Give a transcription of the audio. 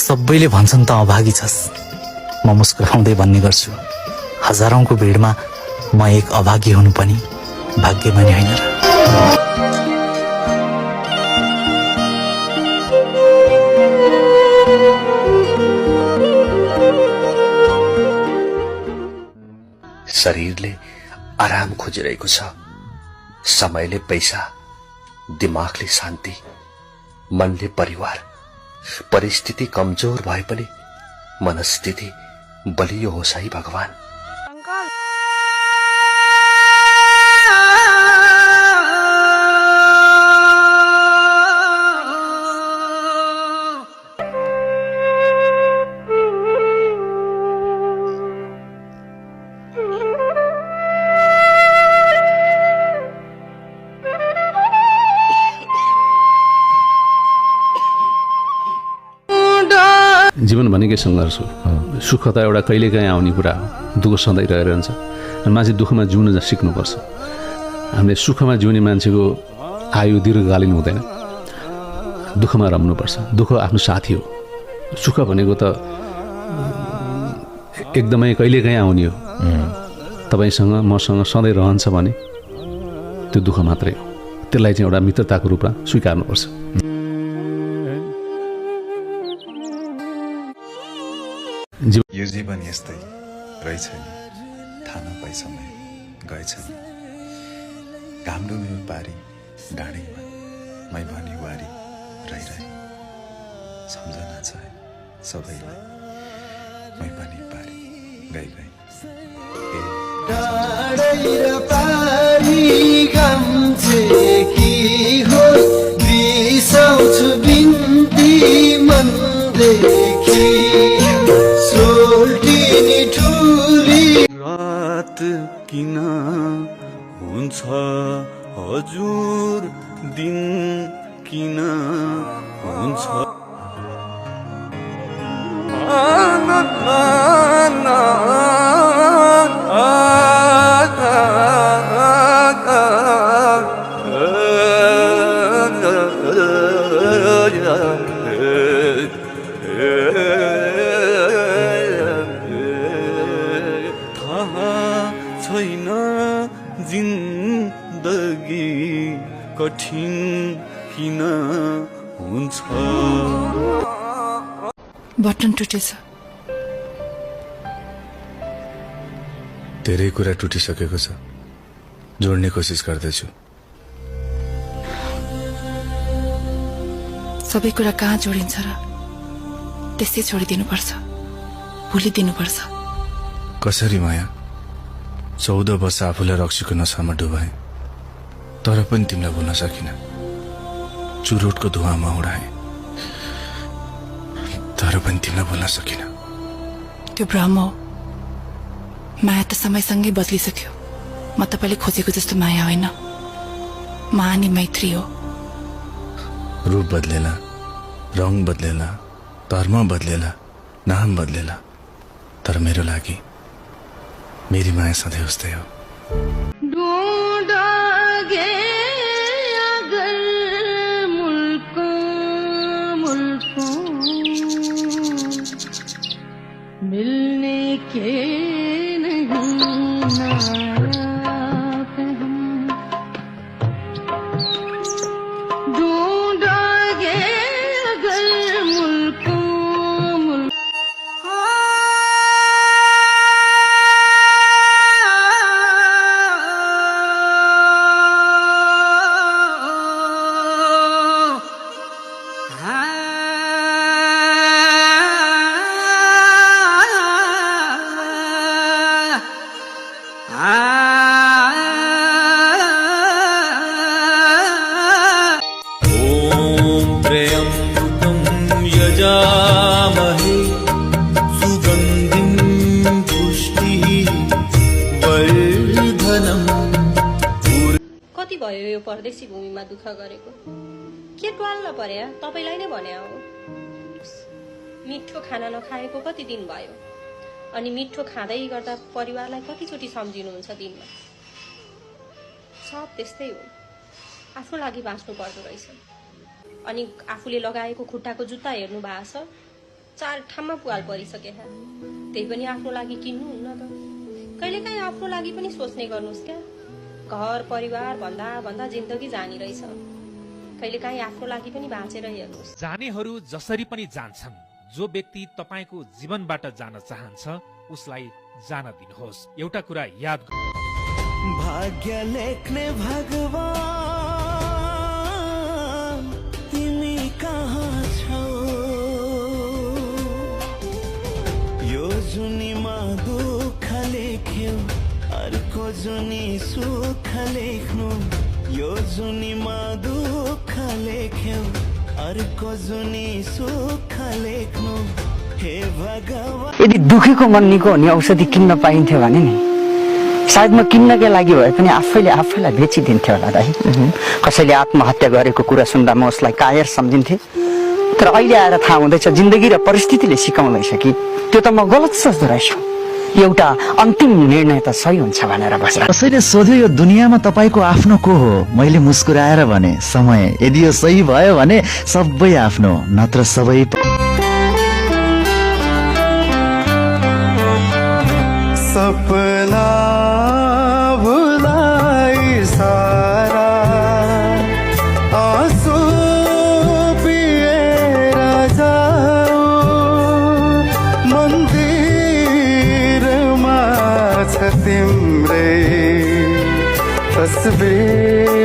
सबैले भन्छन् त अभागी छस्, म मुस्कुराउँदै भन्ने गर्छु, हजारौंको भिडमा म एक अभागी हुनु पनि भाग्यमानी होइन र। शरीरले आराम खोजिरहेको छ, समयले पैसा, दिमागले शान्ति, मनले परिवार। परिस्थिति कमजोर भए पनि मनस्थिति बलियो होस् है भगवान। जीवन भनेकै सङ्घर्ष हो। सुख त एउटा कहिलेकाहीँ आउने कुरा हो, दुःख सधैँ रहिरहन्छ। मान्छे दुःखमा जिउन सिक्नुपर्छ। हामीले सुखमा जिउने मान्छेको आयु दीर्घकालीन हुँदैन, दुःखमा रम्नुपर्छ। दुःख आफ्नो साथी हो, सुख भनेको त एकदमै कहिलेकाहीँ आउने हो। तपाईँसँग मसँग सधैँ रहन्छ भने त्यो दुःख मात्रै हो। त्यसलाई चाहिँ एउटा मित्रताको रूपमा स्वीकार्नुपर्छ। यो जीवन यस्तै रहेछ नि, थाहा नपाई समय गएछ नि। घाम डुब्यो पारी डाँडैमा, मै भनी वारी रहिरहे। सम्झना छ सबैलाई, मै पनि पारी गई रात किन हुन्छ हजुर, दिन किन हुन्छ। छैन जिन्दगी कठिन किन हुन्छ। बटन टुटेछ। धेरै कुरा टुटिसकेको छ, जोड्ने कोसिस गर्दैछु। सबै कुरा कहाँ जोडिन्छ र? त्यसै छोडिदिनुपर्छ, भुलिदिनुपर्छ। कसरी माया? 14 वर्ष आफूलाई रक्सीको नशामा डुबाए, तर पनि तिमीलाई भुल्न सकिन। चुरोटको धुवामा उडाए, तर पनि तिमीलाई भुल्न सकिन। त्यो भ्रम हो। माया त समयसँगै बदलिसक्यो। म तपाईँले खोजेको जस्तो माया होइन, महानी मैत्री हो। रूप बदलेला, रङ बदलेला, धर्म बदलेला, नाम बदलेला, तर मेरो लागि मेरी माया सधैँ उस्तै हो। मिलने के नहीं नायाब हम, ढूंढोगे अगर मुल्कों मुल्क। यजामहे सुगन्धिं पुष्टिवर्धनम्। कति भयो यो परदेशी भूमिमा दुःख गरेको? के ट्वाल्न पर्या? तपाईलाई नै भने हो। मिठो खाना नखाएको कति दिन भयो? अनि मिठो खाँदै गर्दा परिवारलाई कतिचोटि सम्झिनुहुन्छ दिनमा? सब त्यस्तै हो। आफ्नो लागि बाँच्नु पर्दो रहेछ। अनि आफूले लगाएको खुट्टाको जुत्ता हेर्नु भएको छ, 4 ठाउँमा पुवाल परिसके त्यही पनि आफ्नो लागि किन्नुहुन्न त कहिलेकाहीँ आफ्नो लागि पनि सोच्ने गर्नुहोस् क्या घर परिवार भन्दा भन्दा जिन्दगी जानी रहेछ कहिलेकाहीँ आफ्नो लागि पनि बाँचेर हेर्नुहोस् जानेहरू जसरी पनि जान्छन् जो व्यक्ति तपाईको जीवनबाट जान चाहन्छ उसलाई जान दिनुहोस् एउटा कुरा याद भाग्य लेख्ने भगवान तिमी कहाँ छौ यो जुनीमा दुःख लेख्यो अर्को जुनी सुख लेख्नु यो जुनीमा दुःख लेख्यो अर्को जुनी सुख लेख्नु हे भगवान यदि दुखेको मन निको हुने औषधि किन्न पाइन्थ्यो भने नि सायद म किन्नकै लागि भए पनि आफैलाई बेचिदिन्थ्यो होला दाइ कसैले आत्महत्या गरेको कुरा सुन्दा म उसलाई कायर सम्झिन्थे तर अहिले आएर थाहा हुँदैछ जिन्दगी र परिस्थितिले सिकाउँदैछ कि त्यो त म गलत सोच्दो रहेछु एउटा अन्तिम निर्णय त सही हुन्छ भनेर बसेर कसैले सोध्यो यो दुनियाँमा तपाईको आफ्नो को हो मैले मुस्कुराएर भने समय यदि यो सही भयो भने सबै आफ्नो नत्र सबै सपना भुलाई सारा आँसु पिएर जाऊ मन्दिरमा छ तिम्रै तस्बिर